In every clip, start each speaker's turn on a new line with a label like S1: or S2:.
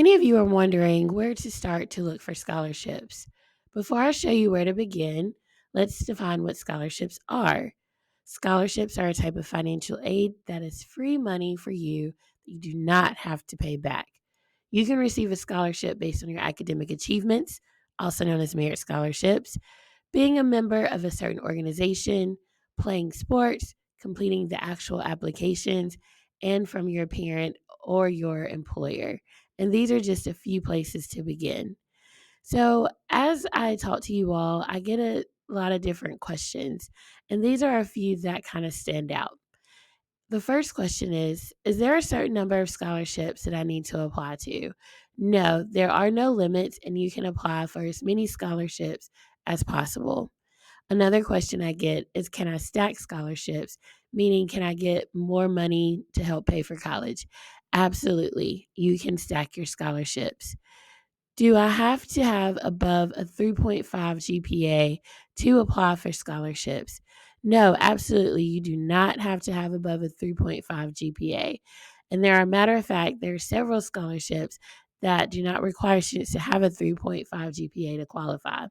S1: Many of you are wondering where to start to look for scholarships. Before I show you where to begin, let's define what scholarships are. Scholarships are a type of financial aid that is free money for you that you do not have to pay back. You can receive a scholarship based on your academic achievements, also known as merit scholarships, being a member of a certain organization, playing sports, completing the actual applications, and from your parent or your employer. And these are just a few places to begin. So, as I talk to you all, I get a lot of different questions, and these are a few that kind of stand out. The first question is there a certain number of scholarships that I need to apply to? No, there are no limits, and you can apply for as many scholarships as possible. Another question I get is can I stack scholarships? Meaning, can I get more money to help pay for college? Absolutely. You can stack your scholarships. Do I have to have above a 3.5 GPA to apply for scholarships? No, absolutely. You do not have to have above a 3.5 GPA. And there are, matter of fact, there are several scholarships that do not require students to have a 3.5 GPA to qualify.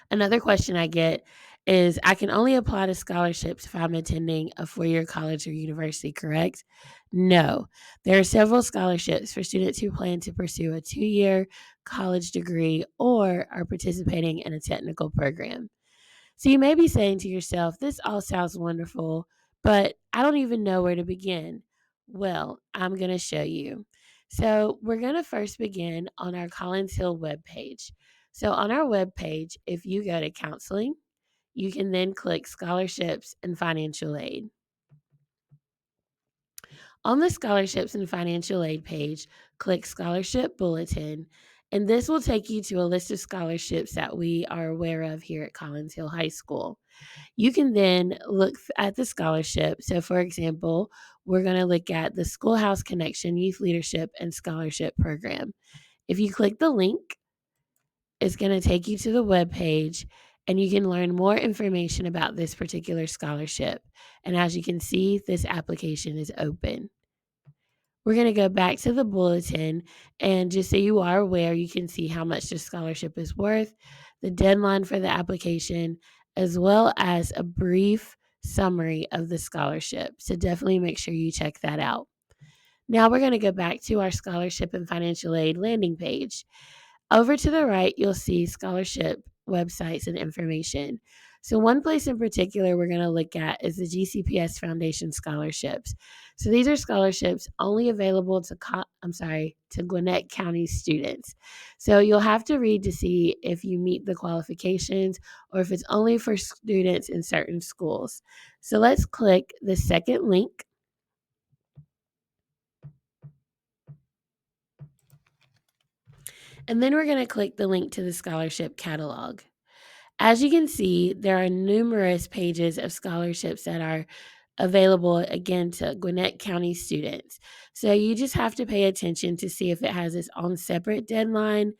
S1: Another question I get is I can only apply to scholarships if I'm attending a 4 year college or university, correct? No. There are several scholarships for students who plan to pursue a 2 year college degree or are participating in a technical program. So you may be saying to yourself, this all sounds wonderful, but I don't even know where to begin. Well, I'm going to show you. So we're going to first begin on our Collins Hill webpage. So on our webpage, if you go to counseling, you can then click scholarships and financial aid. On the scholarships and financial aid page, click scholarship bulletin, and this will take you to a list of scholarships that we are aware of here at Collins Hill High School. You can then look at the scholarship. So, for example, we're going to look at the Schoolhouse Connection Youth Leadership and Scholarship Program. If you click the link, it's going to take you to the web page and you can learn more information about this particular scholarship. And as you can see, this application is open. We're going to go back to the bulletin, and just so you are aware, you can see how much the scholarship is worth, the deadline for the application, as well as a brief summary of the scholarship. So definitely make sure you check that out. Now we're going to go back to our scholarship and financial aid landing page. Over to the right, you'll see scholarship websites and information. So one place in particular we're going to look at is the GCPS Foundation scholarships. So these are scholarships only available to Gwinnett County students. So you'll have to read to see if you meet the qualifications or if it's only for students in certain schools. So let's click the second link. And then we're going to click the link to the scholarship catalog. As you can see, there are numerous pages of scholarships that are available again to Gwinnett County students. So you just have to pay attention to see if it has its own separate deadline.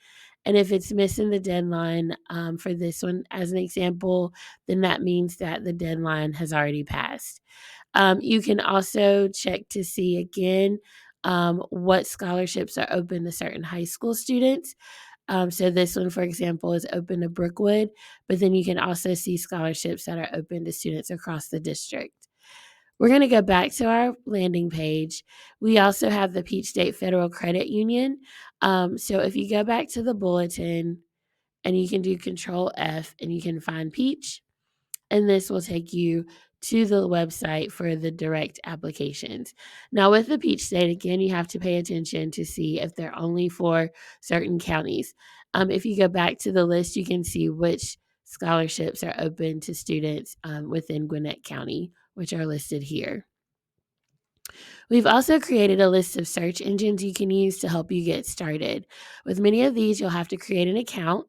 S1: And if it's missing the deadline for this one, as an example, then that means that the deadline has already passed. You can also check to see again what scholarships are open to certain high school students. So this one, for example, is open to Brookwood, but then you can also see scholarships that are open to students across the district. We're going to go back to our landing page. We also have the Peach State Federal Credit Union. So if you go back to the bulletin and you can do Control F and you can find Peach, and this will take you to the website for the direct applications. Now, with the Peach State, again, you have to pay attention to see if they're only for certain counties. If you go back to the list, you can see which scholarships are open to students within Gwinnett County, which are listed here. We've also created a list of search engines you can use to help you get started. With many of these, you'll have to create an account.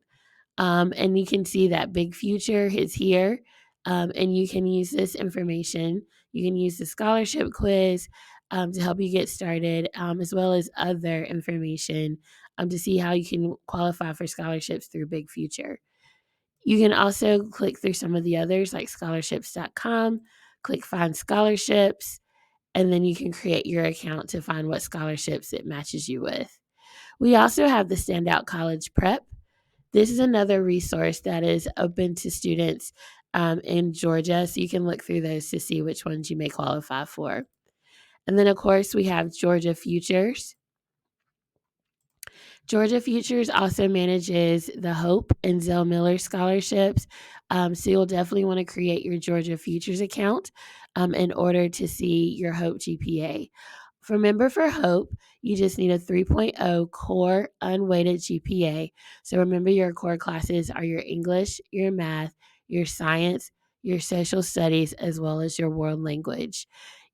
S1: And you can see that Big Future is here. And you can use this information. You can use the scholarship quiz to help you get started, as well as other information to see how you can qualify for scholarships through Big Future. You can also click through some of the others like scholarships.com, click Find Scholarships, and then you can create your account to find what scholarships it matches you with. We also have the Standout College Prep. This is another resource that is open to students in Georgia, so you can look through those to see which ones you may qualify for. And then, of course, we have Georgia Futures. Georgia Futures also manages the Hope and Zell Miller scholarships. So you'll definitely want to create your Georgia Futures account in order to see your Hope GPA. Remember, for Hope, you just need a 3.0 core unweighted GPA. So remember, your core classes are your English, your math, your science, your social studies, as well as your world language.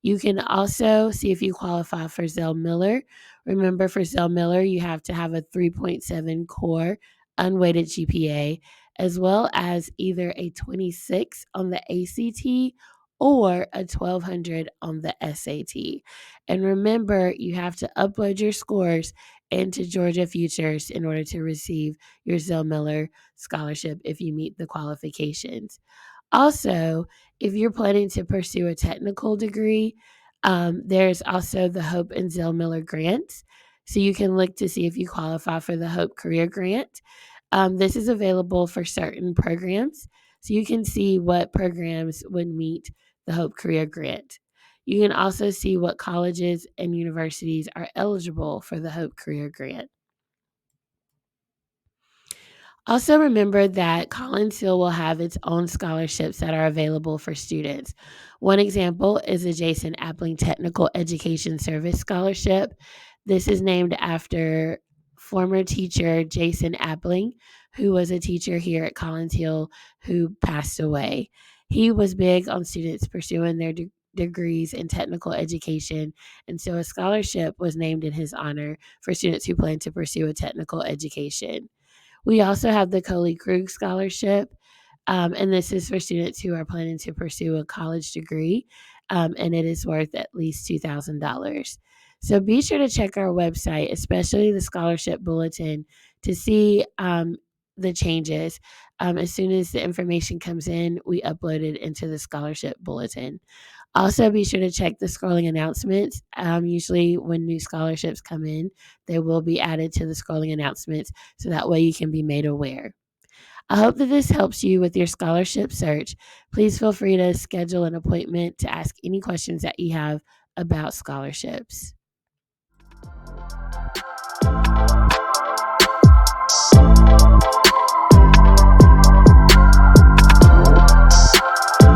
S1: You can also see if you qualify for Zell Miller. Remember, for Zell Miller, you have to have a 3.7 core unweighted GPA, as well as either a 26 on the ACT or a 1200 on the SAT. And remember, you have to upload your scores into Georgia Futures in order to receive your Zell Miller scholarship if you meet the qualifications. Also, if you're planning to pursue a technical degree, there's also the Hope and Zell Miller grants. So you can look to see if you qualify for the Hope Career Grant. This is available for certain programs. So you can see what programs would meet the Hope Career Grant. You can also see what colleges and universities are eligible for the Hope Career Grant. Also, remember that Collins Hill will have its own scholarships that are available for students. One example is the Jason Appling Technical Education Service Scholarship. This is named after former teacher Jason Appling, who was a teacher here at Collins Hill who passed away. He was big on students pursuing their degrees in technical education, and so a scholarship was named in his honor for students who plan to pursue a technical education. We also have the Coley Krug Scholarship, and this is for students who are planning to pursue a college degree, and it is worth at least $2,000. So be sure to check our website, especially the scholarship bulletin, to see the changes. As soon as the information comes in, we upload it into the scholarship bulletin. Also, be sure to check the scrolling announcements. Usually, when new scholarships come in, they will be added to the scrolling announcements so that way you can be made aware. I hope that this helps you with your scholarship search. Please feel free to schedule an appointment to ask any questions that you have about scholarships.